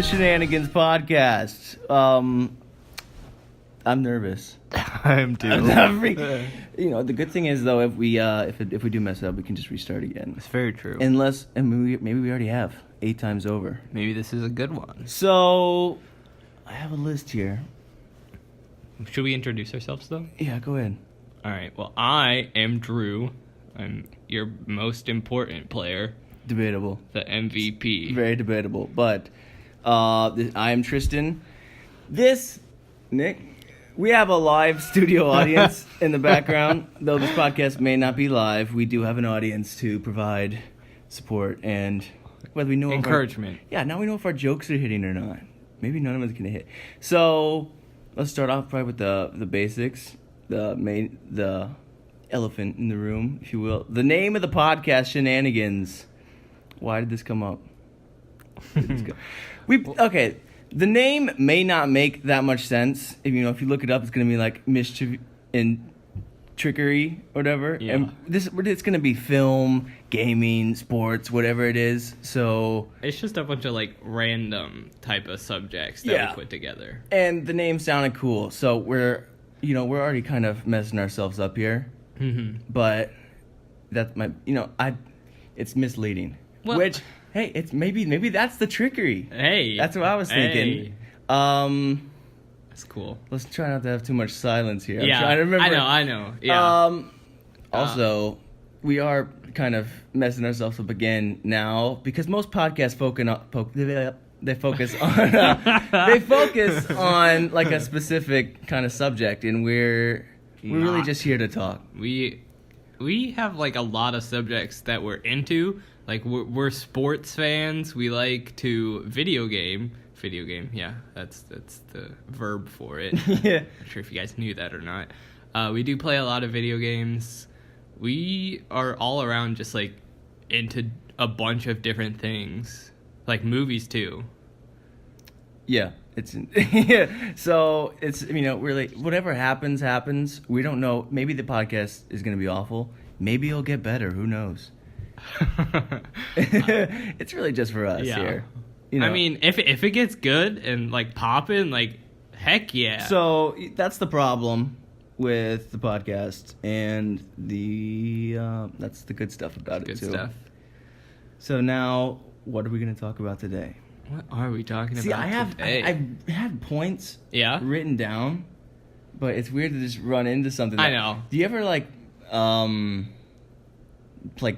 the Shenanigans podcast. I'm nervous. I'm too. The good thing is though, if we do mess up, we can just restart again. It's very true. Maybe we already have 8 times over. Maybe this is a good one. So, I have a list here. Should we introduce ourselves though? Yeah, go ahead. All right. Well, I am Drew. I'm your most important player. Debatable. The MVP. Very debatable. But I am Tristan. Nick, we have a live studio audience in the background. Though this podcast may not be live, we do have an audience to provide support and whether we know encouragement. Now we know if our jokes are hitting or not. Maybe none of us can hit. So let's start off probably with the basics. The elephant in the room, if you will. The name of the podcast, Shenanigans. Why did this come up? Okay. The name may not make that much sense. If you look it up, it's gonna be like mischief and trickery or whatever. Yeah. And it's gonna be film, gaming, sports, whatever it is. So it's just a bunch of like random type of subjects that we put together. And the name sounded cool, so we're already kind of messing ourselves up here. Mm-hmm. But that might it's misleading. Well, which hey, it's maybe that's the trickery. Hey, that's what I was thinking. That's cool. Let's try not to have too much silence here. Yeah, I'm trying to remember. I know. Yeah. Also, we are kind of messing ourselves up again now because most podcasts they focus on like a specific kind of subject, and we're really just here to talk. We have like a lot of subjects that we're into. Like we're sports fans. We like to video game. Yeah, that's the verb for it. Yeah. Not sure if you guys knew that or not. We do play a lot of video games. We are all around just like into a bunch of different things, like movies too. Yeah, So it's really whatever happens. We don't know. Maybe the podcast is going to be awful. Maybe it'll get better. Who knows? It's really just for us here. I mean, if it gets good and like popping, like heck yeah. So that's the problem with the podcast, and that's the good stuff about it too. Good stuff. So now, what are we going to talk about today? What are we talking about today? I had points written down, but it's weird to just run into something. I know. Do you ever like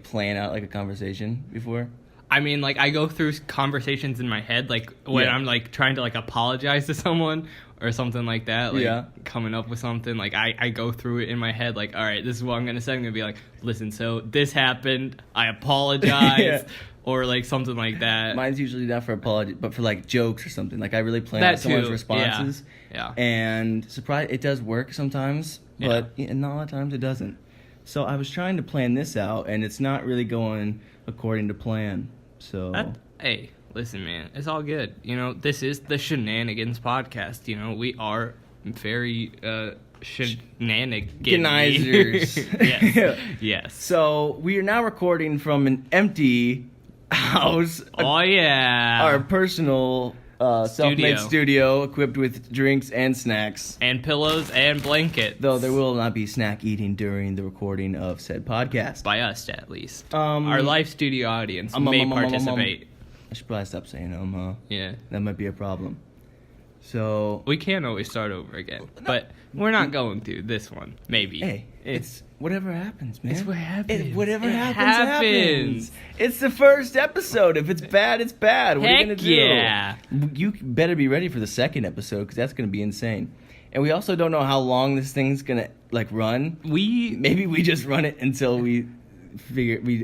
plan out like a conversation before? I mean, like I go through conversations in my head, like when I'm like trying to like apologize to someone or something like that, like coming up with something. Like I go through it in my head, like, all right, this is what I'm gonna say. I'm gonna be like, listen, so this happened. I apologize. Or like something like that. Mine's usually not for apology, but for like jokes or something. Like I really plan out someone's responses. Yeah. And it does work sometimes, but not a lot of times it doesn't. So I was trying to plan this out, and it's not really going according to plan. So hey, listen, man, it's all good. This is the Shenanigans podcast. We are very shenaniganizers. Yes. So we are now recording from an empty house. Oh yeah. Our personal self-made studio equipped with drinks and snacks. And pillows and blankets. Though there will not be snack eating during the recording of said podcast. By us, at least. Our live studio audience may participate. I should probably stop saying Yeah. That might be a problem. So we can always start over again. But we're not going to this one. Maybe. Hey, it's whatever happens, man. It's what happens. Whatever happens. It's the first episode. If it's bad, it's bad. What are you going to do? Yeah. You better be ready for the second episode because that's going to be insane. And we also don't know how long this thing's going to run. Maybe we just run it until we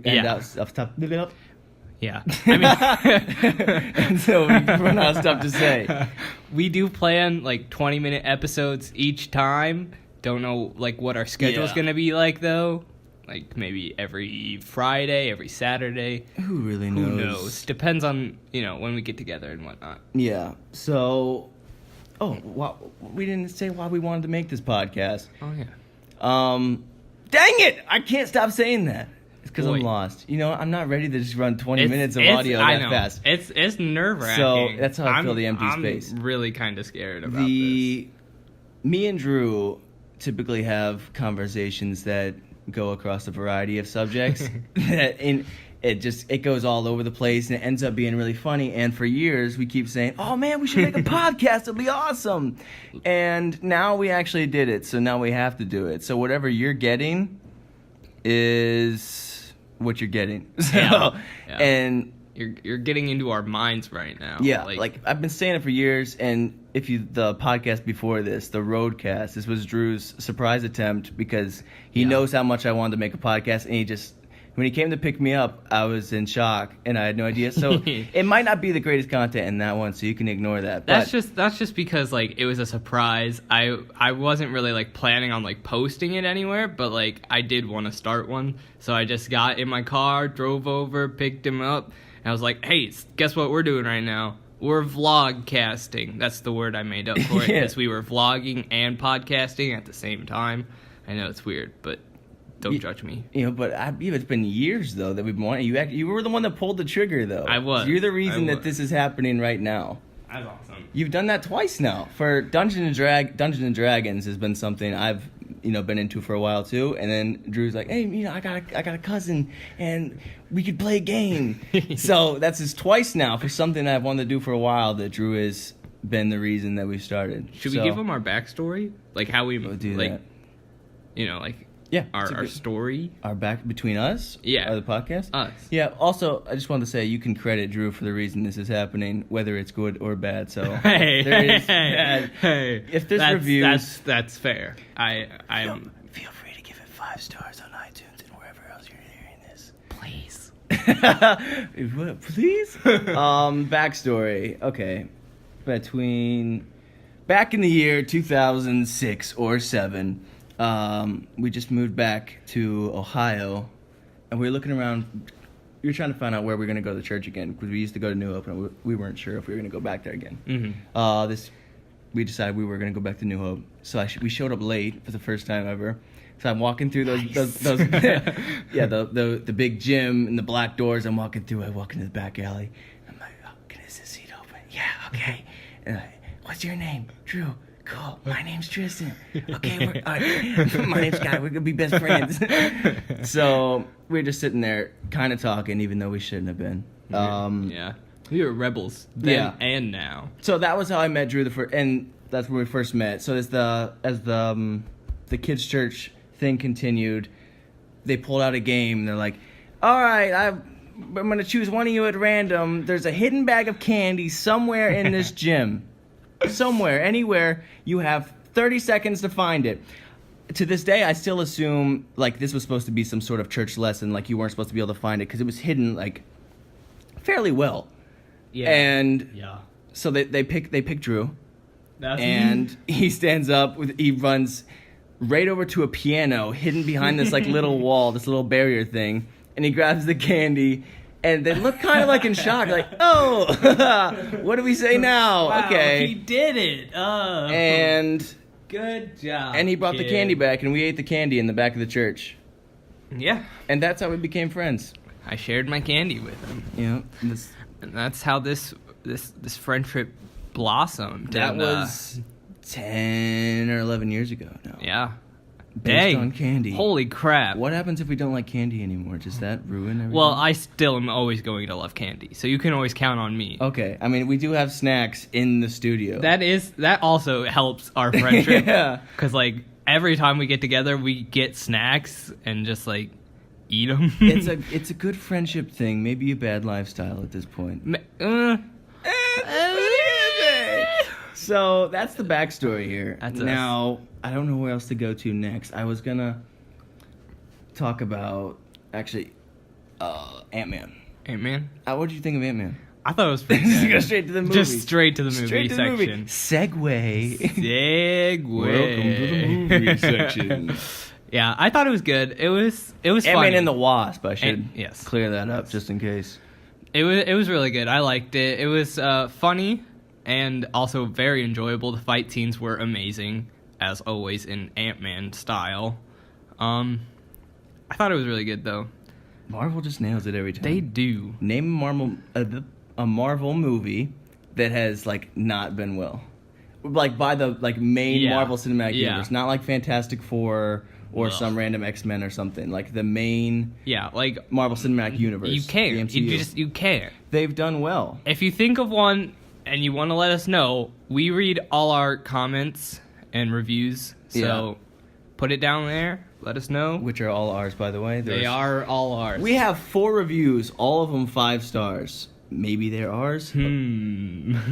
end out stuff. Yeah. I mean, until we run out of stuff to say. We do plan 20-minute episodes each time. Don't know what our schedule's gonna be like though. Maybe every Friday, every Saturday. Who really knows? Who knows? Depends on when we get together and whatnot. Yeah. So, we didn't say why we wanted to make this podcast. Oh yeah. Dang it! I can't stop saying that. It's because I'm lost. You know, I'm not ready to just run 20 minutes of audio that fast. It's nerve-wracking. So that's how I feel the empty space. I'm really kind of scared about this. Me and Drew typically have conversations that go across a variety of subjects. It goes all over the place, and it ends up being really funny. And for years, we keep saying, "Oh man, we should make a podcast. It'll be awesome." And now we actually did it. So now we have to do it. So whatever you're getting is what you're getting. So, yeah. And you're getting into our minds right now. Yeah, like I've been saying it for years. And the podcast before this, the Roadcast, this was Drew's surprise attempt because he knows how much I wanted to make a podcast, and when he came to pick me up, I was in shock, and I had no idea. So it might not be the greatest content in that one, so you can ignore that. That's just because like it was a surprise. I wasn't really like planning on like posting it anywhere, but like I did want to start one, so I just got in my car, drove over, picked him up, and I was like, "Hey, guess what we're doing right now? We're vlogcasting." That's the word I made up for it, because we were vlogging and podcasting at the same time. I know it's weird, but. Don't judge me. You know, but it's been years, though, that we've been wanting. You were the one that pulled the trigger, though. I was. You're the reason that this is happening right now. That's awesome. You've done that twice now. For Dungeons and Dragons has been something I've, been into for a while, too. And then Drew's like, hey, I got a cousin, and we could play a game. So that's his twice now for something I've wanted to do for a while that Drew has been the reason that we started. Should we give him our backstory? Like how we, do that. Yeah, our story. Our back between us? Yeah. Or the podcast? Us. Yeah, also, I just wanted to say you can credit Drew for the reason this is happening, whether it's good or bad. So, if there's reviews... That's fair. Feel free to give it 5 stars on iTunes and wherever else you're hearing this. Please. What, please? Backstory. Okay. Back in the year 2006 or 7... we just moved back to Ohio, and we were looking around. We were trying to find out where we were going to go to church again, because we used to go to New Hope, and we weren't sure if we were going to go back there again. Mm-hmm. We decided we were going to go back to New Hope, so we showed up late for the first time ever. So I'm walking through those the big gym and the black doors. I walk into the back alley. I'm like, oh, is this seat open? Yeah, okay. And what's your name? Drew. Cool. My name's Tristan. Okay, my name's Guy. We're gonna be best friends. So we're just sitting there, kind of talking, even though we shouldn't have been. We were rebels then and now. So that was how I met Drew and that's where we first met. So as the kids' church thing continued, they pulled out a game. And they're like, "All right, I'm gonna choose one of you at random. There's a hidden bag of candy somewhere in this gym." Somewhere, anywhere, you have 30 seconds to find it. To this day, I still assume, like, this was supposed to be some sort of church lesson, like, you weren't supposed to be able to find it, because it was hidden, like, fairly well. Yeah. And so they pick Drew, That's and me. He stands up, he runs right over to a piano, hidden behind this, like, little wall, this little barrier thing, and he grabs the candy. And they look kind of like in shock, like, oh, what do we say now? Wow, okay. He did it. Oh. And good job. And he brought the candy back, and we ate the candy in the back of the church. Yeah. And that's how we became friends. I shared my candy with him. Yeah. And that's how this friendship blossomed. That was 10 or 11 years ago now. Yeah. Based on candy. Holy crap. What happens if we don't like candy anymore? Does that ruin everything? Well, I still am always going to love candy, so you can always count on me. Okay. I mean, we do have snacks in the studio. That also helps our friendship. Yeah. Because, like, every time we get together, we get snacks and just, like, eat them. It's a good friendship thing. Maybe a bad lifestyle at this point. So that's the backstory here. Now, I don't know where else to go to next. I was gonna talk about Ant-Man. Ant-Man? What did you think of Ant-Man? I thought it was pretty Just good. go straight to the movie. Just straight to the movie straight to section. The movie. Segue. Welcome to the movie section. Yeah, I thought it was good. It was Ant-Man funny. and the Wasp. I should yes. clear that up just in case. It was really good. I liked it. It was funny and also very enjoyable. The fight scenes were amazing, as always in Ant-Man style. I thought it was really good though. Marvel just nails it every time. They do. Name a Marvel movie that has like not been well, like by the main Marvel Cinematic Universe, not like Fantastic Four or some random X-Men or something. Like the main like Marvel Cinematic Universe. You can't. You can't. They've done well. If you think of one and you want to let us know, we read all our comments and reviews. So put it down there. Let us know. Which are all ours, by the way. They are all ours. We have 4 reviews, all of them 5 stars. Maybe they're ours. They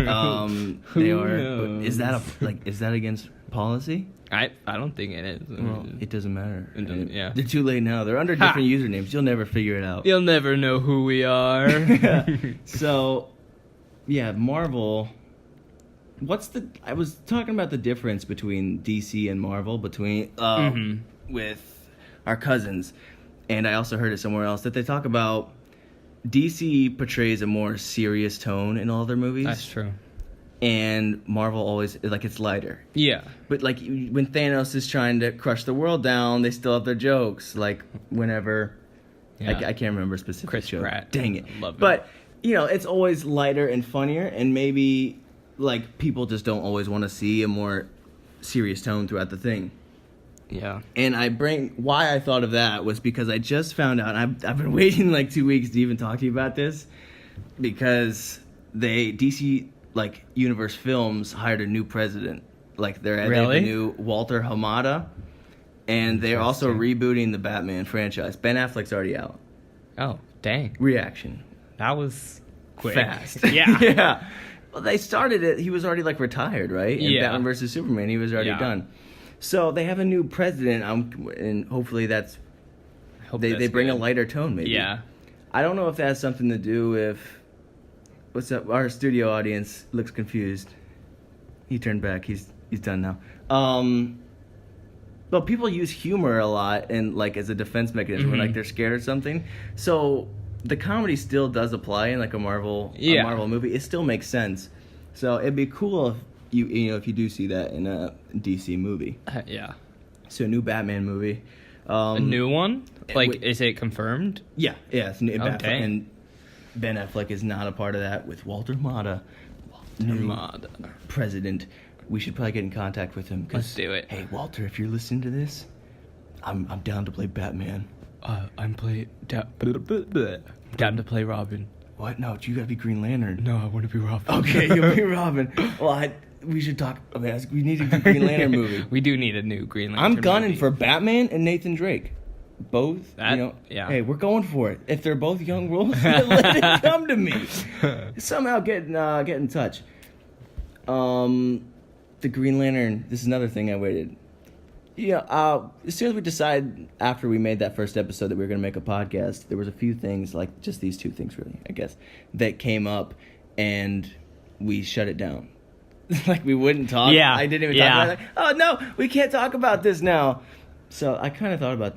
are. Knows? Is that against policy? I don't think it is. Well, it doesn't matter. They're too late now. They're under different usernames. You'll never figure it out. You'll never know who we are. So, Marvel. I was talking about the difference between DC and Marvel with our cousins, and I also heard it somewhere else that they talk about DC portrays a more serious tone in all their movies. That's true. And Marvel always, it's lighter. Yeah. But, when Thanos is trying to crush the world down, they still have their jokes. Whenever... Yeah. I can't remember a specific Chris joke. Pratt. Dang it. Love it. But, it's always lighter and funnier, and maybe, people just don't always want to see a more serious tone throughout the thing. Yeah. And why I thought of that was because I just found out, and I've been waiting 2 weeks to even talk to you about this, because DC... Universe Films hired a new president. They have a new Walter Hamada, and they're also rebooting the Batman franchise. Ben Affleck's already out. Oh, dang. Reaction. That was quick. Fast. Yeah. Yeah. Well, they started it. He was already retired, right? And Yeah. Batman vs. Superman, he was already done. So they have a new president, and hopefully they bring a lighter tone, maybe. Yeah. I don't know if that has something to do with... What's up? Our studio audience looks confused. He turned back. He's done now. But people use humor a lot and as a defense mechanism when they're scared or something. So the comedy still does apply in a Marvel movie. It still makes sense. So it'd be cool if if you do see that in a DC movie. Yeah. So a new Batman movie. A new one? Wait. Is it confirmed? Yeah. It's new. Okay. And Ben Affleck is not a part of that with Walter Hamada. President. We should probably get in contact with him. Let's do it. Hey, Walter, if you're listening to this, I'm down to play Batman. I'm down to play Robin. What? No, you gotta be Green Lantern. No, I want to be Robin. Okay, you'll be Robin. Well, we should talk. We need a good Green Lantern movie. We do need a new Green Lantern I'm gunning movie. for Batman and Nathan Drake. Both, yeah. Hey, we're going for it. If they're both young wolves, let it come to me. Somehow get in touch. The Green Lantern. This is another thing I waited. Yeah. As soon as we decided after we made that first episode that we were going to make a podcast, there was a few things, just these 2 things really, I guess, that came up, and we shut it down. We wouldn't talk. Yeah. I didn't even talk about it. Oh no, we can't talk about this now. So I kind of thought about.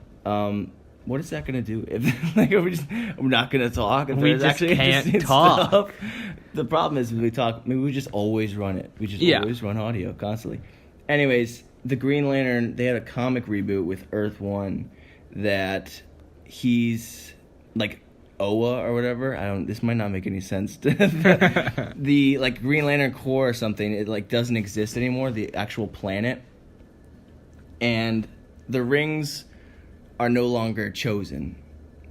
What is that going to do if we're not going to talk? If We there's just actually can't interesting talk. Stuff. The problem is when we talk, we just always run it. We just always run audio constantly. Anyways, the Green Lantern, they had a comic reboot with Earth 1 that he's Oa or whatever. This might not make any sense. The Green Lantern Corps or something, it doesn't exist anymore, the actual planet. And the rings are no longer chosen.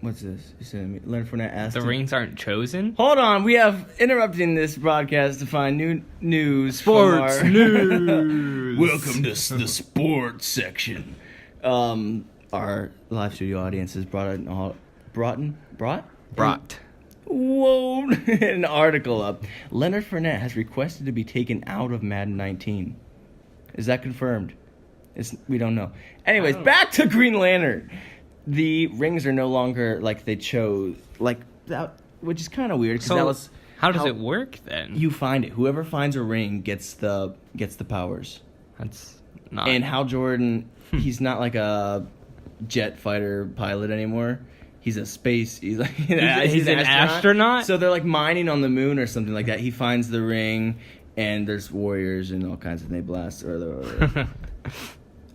What's this? You said Leonard Fournette asked. The rings aren't chosen? Hold on, we have interrupting this broadcast to find new news. Sports news. Welcome to the sports section. Our live studio audience has brought Whoa, an article up. Leonard Fournette has requested to be taken out of Madden 19. Is that confirmed? We don't know. Anyways, back to Green Lantern. The rings are no longer they chose, that, which is kind of weird. So how does it work then? You find it. Whoever finds a ring gets the powers. That's not. And Hal Jordan, he's not a jet fighter pilot anymore. He's a space. He's an astronaut. So they're mining on the moon or something like that. He finds the ring, and there's warriors and all kinds of they blast.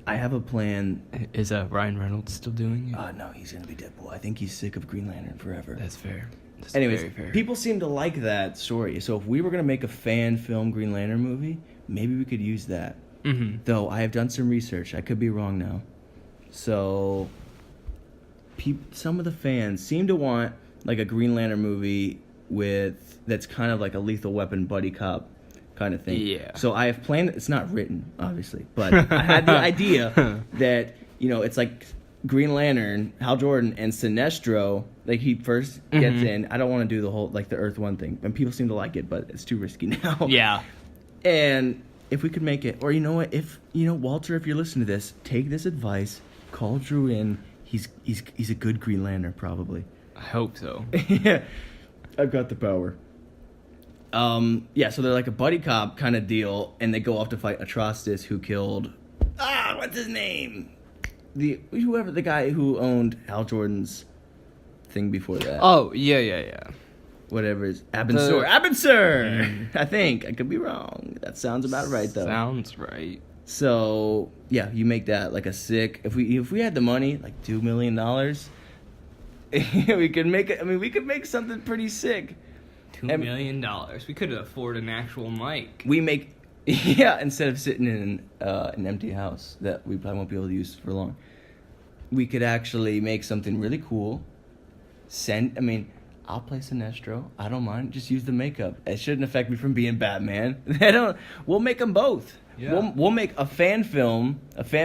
I have a plan. Is Ryan Reynolds still doing it? No, he's gonna be Deadpool. I think he's sick of Green Lantern forever. That's fair. That's Anyways, very fair. people seem to like that story. So if we were gonna make a fan film Green Lantern movie, maybe we could use that. Mm-hmm. Though I have done some research. I could be wrong now. So some of the fans seem to want like a Green Lantern movie that's kind of like a Lethal Weapon buddy cop kind of thing. Yeah. So I have planned. It's not written, obviously, but I had the idea that it's like Green Lantern, Hal Jordan, and Sinestro. Like he first gets in. I don't want to do the whole like the Earth One thing, and people seem to like it, but it's too risky now. Yeah. And if we could make it, or you know what, if Walter, if you're listening to this, take this advice. Call Drew in. He's a good Green Lantern, probably. I hope so. Yeah, I've got the power. Yeah, so they're like a buddy cop kind of deal, and they go off to fight Atrocitus, who killed what's his name? The guy who owned Hal Jordan's thing before that. Oh, yeah. Whatever it is. Abensur! I think. I could be wrong. That sounds about right, though. Sounds right. So, yeah, you make that like a sick... If we had the money, like $2 million, we could make it... I mean, we could make something pretty sick. $2 million. We could afford an actual mic. We make... Yeah, instead of sitting in an empty house that we probably won't be able to use for long. We could actually make something really cool. I'll play Sinestro. I don't mind. Just use the makeup. It shouldn't affect me from being Batman. We'll make them both. Yeah. We'll make a fan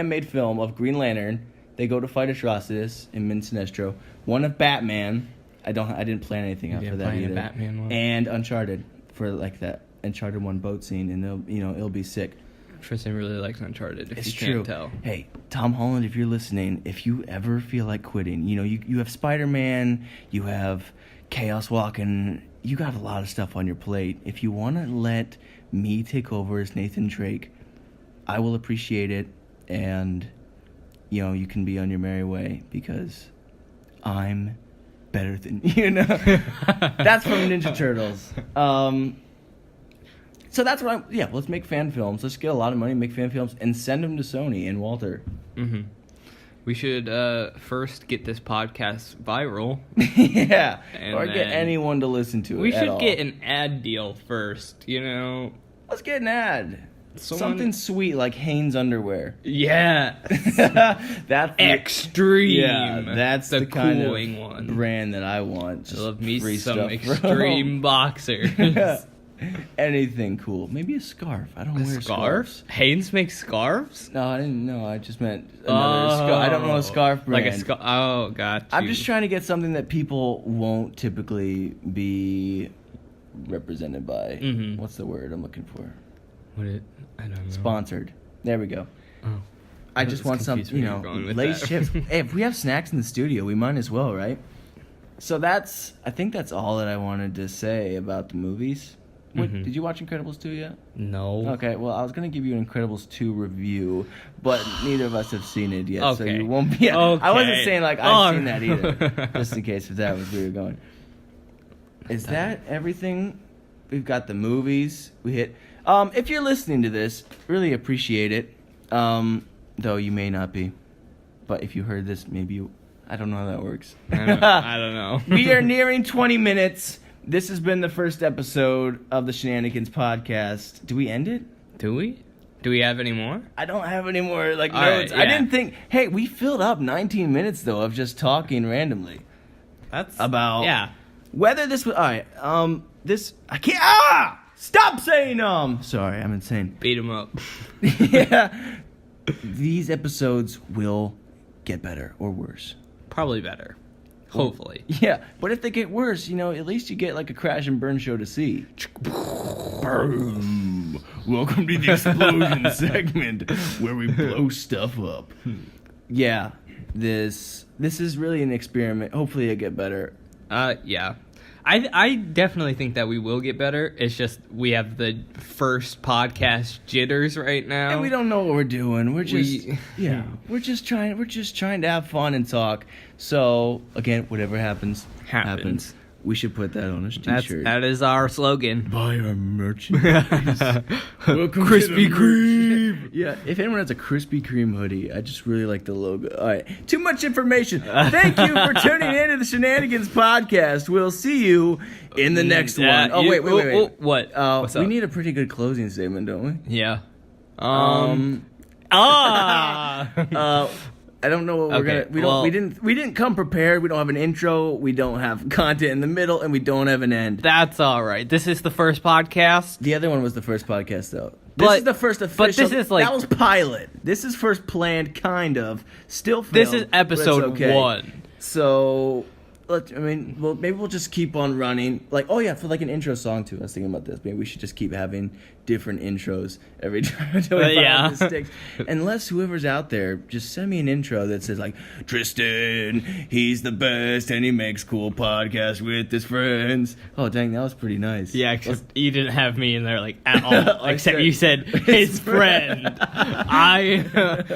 made film of Green Lantern. They go to fight Atrocitus and Sinestro. One of Batman. I didn't plan anything out for that either. A Batman one. And Uncharted for like that Uncharted 1 boat scene, and it'll be sick. Tristan really likes Uncharted. If It's you can't true. tell. Hey, Tom Holland, if you're listening, if you ever feel like quitting, you have Spider-Man, you have Chaos Walking, you got a lot of stuff on your plate. If you want to let me take over as Nathan Drake, I will appreciate it, and you can be on your merry way because I'm better than That's from Ninja Turtles. So that's what let's make fan films. Let's get a lot of money, make fan films, and send them to Sony and Walter. Mm-hmm. We should first get this podcast viral. Yeah. And or get anyone to listen to it. We should get an ad deal first, Let's get an ad. Something sweet like Hanes underwear. Yeah. That's extreme. Yeah, that's the kind of one. Brand that I want. I love me some extreme boxers. Anything cool. Maybe a scarf. I don't wear scarves. Hanes makes scarves? No, I didn't know. I just meant another scarf. I don't know a scarf brand. Like a scarf. Oh, got you. I'm just trying to get something that people won't typically be represented by. Mm-hmm. What's the word I'm looking for? I don't know. Sponsored. There we go. Oh. I just want some, Lay's chips. Hey, if we have snacks in the studio, we might as well, right? So I think that's all that I wanted to say about the movies. Mm-hmm. Did you watch Incredibles 2 yet? No. Okay, well, I was going to give you an Incredibles 2 review, but neither of us have seen it yet, so Okay. you won't be... Okay. I wasn't saying, I've seen that either, just in case if that was where you're going. Is that everything? We've got the movies. We hit... if you're listening to this, really appreciate it, though you may not be. But if you heard this, maybe you... I don't know how that works. I don't know. We are nearing 20 minutes. This has been the first episode of the Shenanigans podcast. Do we end it? Do we? Do we have any more? I don't have any more notes. Right, yeah. I didn't think... Hey, we filled up 19 minutes, though, of just talking randomly. That's... About... Yeah. Whether this was... All right, this... I can't... Stop saying, Sorry, I'm insane. Beat him up. Yeah. These episodes will get better or worse. Probably better. Hopefully. Yeah, but if they get worse, at least you get like a crash and burn show to see. Boom. Welcome to the explosion segment where we blow stuff up. Yeah, this is really an experiment. Hopefully it'll get better. Yeah. I definitely think that we will get better. It's just we have the first podcast jitters right now. And we don't know what we're doing. We're just trying to have fun and talk. So, again, whatever happens. We should put that on a t-shirt. That is our slogan. Buy our merchandise. Welcome Krispy to the Kreme. Yeah, if anyone has a Krispy Kreme hoodie, I just really like the logo. All right, too much information. Thank you for tuning in to the Shenanigans podcast. We'll see you in the next one. Oh, wait. What? What's up? We need a pretty good closing statement, don't we? Yeah. I don't know what we're gonna. We didn't come prepared. We don't have an intro. We don't have content in the middle, and we don't have an end. That's all right. This is the first podcast. The other one was the first podcast, though. This is the first official. But this is like that was pilot. This is first planned, kind of. Still filmed. This is episode 1. So, maybe we'll just keep on running. Like, oh yeah, for like an intro song too. I was thinking about this. Maybe we should just keep having different intros every time until we find the sticks. Unless whoever's out there, just send me an intro that says like, Tristan, he's the best and he makes cool podcasts with his friends. Oh dang, that was pretty nice. Yeah, except you didn't have me in there like at all. Except you said his friend. I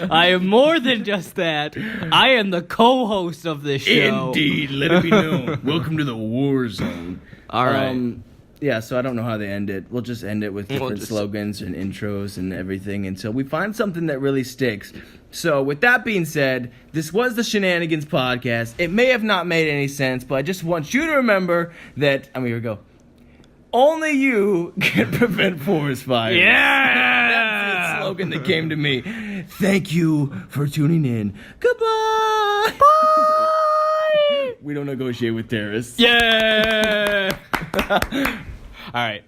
am more than just that. I am the co-host of this show. Indeed, let it be known. Welcome to the war zone. All right. Yeah, so I don't know how they end it. We'll just end it with different slogans and intros and everything until we find something that really sticks. So with that being said, this was the Shenanigans podcast. It may have not made any sense, but I just want you to remember that, here we go. Only you can prevent forest fires. Yeah! That's the slogan that came to me. Thank you for tuning in. Goodbye! Bye! We don't negotiate with terrorists. Yeah! All right.